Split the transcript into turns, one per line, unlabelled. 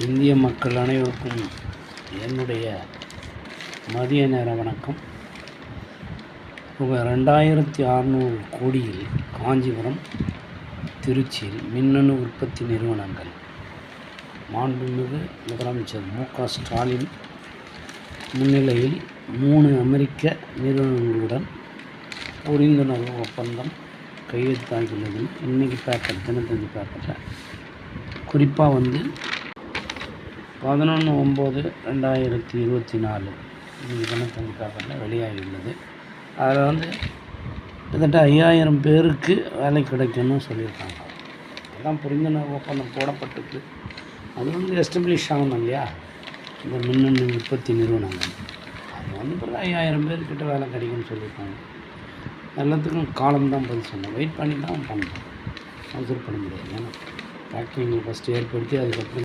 இந்திய மக்கள் அனைவருக்கும் என்னுடைய மதிய நேர வணக்கம். 2600 கோடியில் காஞ்சிபுரம், திருச்சியில் மின்னணு உற்பத்தி நிறுவனங்கள். மாண்புமிகு முதலமைச்சர் மு.க. ஸ்டாலின் முன்னிலையில் 3 அமெரிக்க நிறுவனங்களுடன் புரிந்துணர்வு ஒப்பந்தம் கையெழுத்தாகியுள்ளது. இன்றைக்கி தினத்தந்தி பேப்பரில் குறிப்பாக 11/9/2024 இன்றைக்கி தினத்தந்தி பேப்பரில் வெளியாகியுள்ளது. அதில் கிட்டத்தட்ட 5000 பேருக்கு வேலை கிடைக்கும்னு சொல்லியிருக்காங்க. அதான் புரிந்துணர்வு ஒப்பந்தம் போடப்பட்டிருக்கு. அது எஸ்டபிளிஷ் ஆகணும் இல்லையா, இந்த மின்னணு உற்பத்தி நிறுவனங்கள். அது பிறகு 5000 பேர்கிட்ட வேலை கிடைக்கும்னு சொல்லியிருக்காங்க. எல்லாத்துக்கும் காலம்தான் பதில் சொன்னோம். வெயிட் பண்ணி தான் பண்ணணும், அவசரப்பட முடியாது. ஏன்னா ஃபேக்ட்ரிங்களை ஃபஸ்ட்டு ஏற்படுத்தி அதுக்கப்புறம்